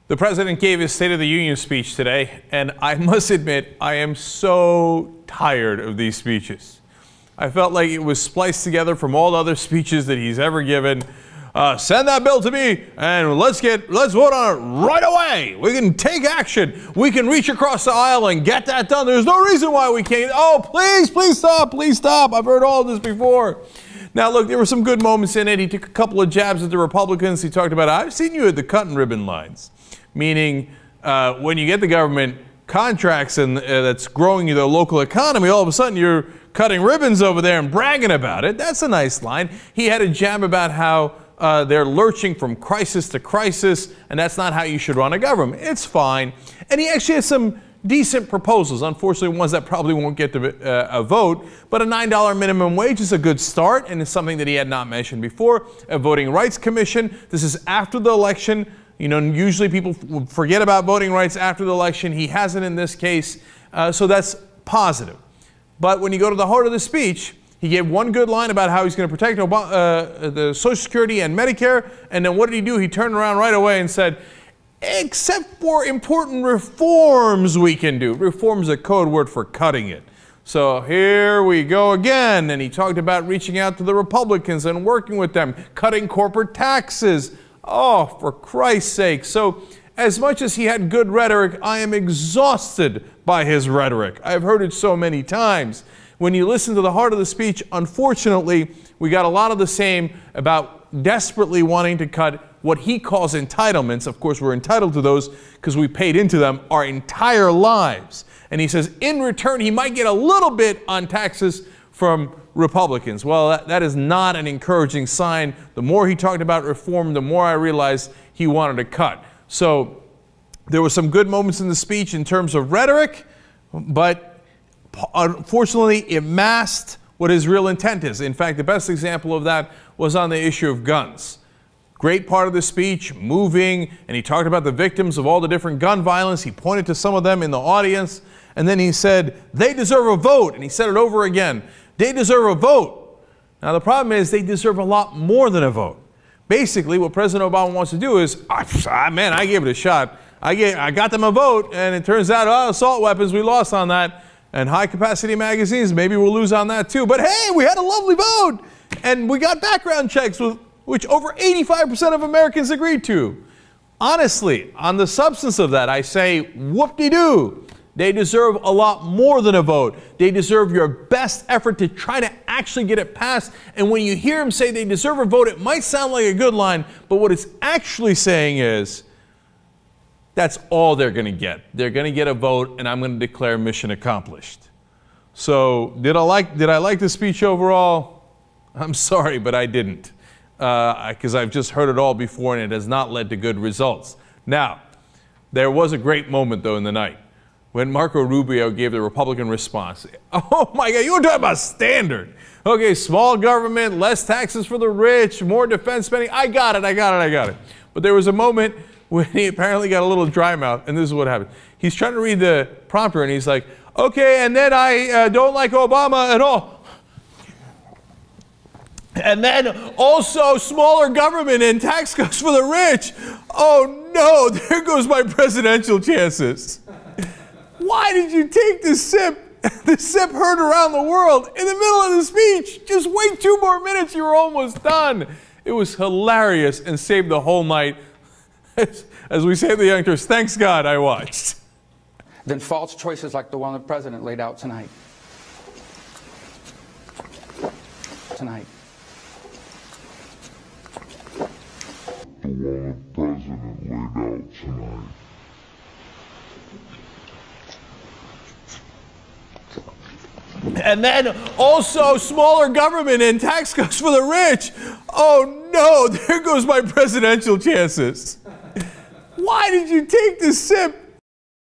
The president gave his State of the Union speech today, and I must admit, I am so tired of these speeches. I felt like it was spliced together from all the other speeches that he's ever given. Send that bill to me, and let's vote on it right away. We can take action. We can reach across the aisle and get that done. There's no reason why we can't. Oh, please stop. I've heard all this before. Now, look, there were some good moments in it. He took a couple of jabs at the Republicans. He talked about, I've seen you at the cut and ribbon lines, meaning when you get the government contracts and that's growing the local economy, all of a sudden you're cutting ribbons over there and bragging about it. That's a nice line. He had a jab about how they're lurching from crisis to crisis, and that's not how you should run a government. It's fine. And he actually had some decent proposals, unfortunately ones that probably won't get a vote, but a $9 minimum wage is a good start, and it's something that he had not mentioned before. A voting rights commission. This is after the election. You know, usually people forget about voting rights after the election. He hasn't in this case, so that's positive. But when you go to the heart of the speech, he gave one good line about how he's going to protect the Social Security and Medicare, and then what did he do? He turned around right away and said, except for important reforms we can do. Reform is a code word for cutting it. So here we go again, and he talked about reaching out to the Republicans and working with them, cutting corporate taxes. Oh, for Christ's sake. So as much as he had good rhetoric, I am exhausted by his rhetoric. I've heard it so many times. When you listen to the heart of the speech, unfortunately, we got a lot of the same about desperately wanting to cut what he calls entitlements. Of course, we're entitled to those because we paid into them our entire lives. And he says in return, he might get a little bit on taxes from Republicans. Well, that is not an encouraging sign. The more he talked about reform, the more I realized he wanted to cut. So there were some good moments in the speech in terms of rhetoric, but unfortunately it masked what his real intent is. In fact, the best example of that was on the issue of guns. Great part of the speech, moving, and he talked about the victims of all the different gun violence. He pointed to some of them in the audience, and then he said, they deserve a vote, and he said it over again. They deserve a vote. Now, the problem is they deserve a lot more than a vote. Basically, what President Obama wants to do is, man, I gave it a shot. I got them a vote, and it turns out, oh, assault weapons, we lost on that. And high-capacity magazines, maybe we'll lose on that too. But hey, we had a lovely vote, and we got background checks, which over 85% of Americans agreed to. Honestly, on the substance of that, I say, whoop-de-doo. They deserve a lot more than a vote. They deserve your best effort to try to actually get it passed. And when you hear him say they deserve a vote, it might sound like a good line, but what it's actually saying is that's all they're going to get. They're going to get a vote, and I'm going to declare mission accomplished. So did I like the speech overall? I'm sorry, but I didn't, because I've just heard it all before, and it has not led to good results. Now, there was a great moment, though, in the night when Marco Rubio gave the Republican response. Oh my God, you were talking about standard. Okay, small government, less taxes for the rich, more defense spending. I got it. But there was a moment when he apparently got a little dry mouth, and this is what happened. He's trying to read the prompter, and he's like, okay, and then I don't like Obama at all. And then also smaller government and tax cuts for the rich. Oh no, there goes my presidential chances. Why did you take the sip? The sip heard around the world in the middle of the speech. Just wait 2 more minutes, you were almost done. It was hilarious and saved the whole night. As we say to the youngsters, thanks God I watched. Than false choices like the one the president laid out tonight. The one the president laid out tonight. And then also smaller government and tax cuts for the rich. Oh no, there goes my presidential chances. Why did you take the sip?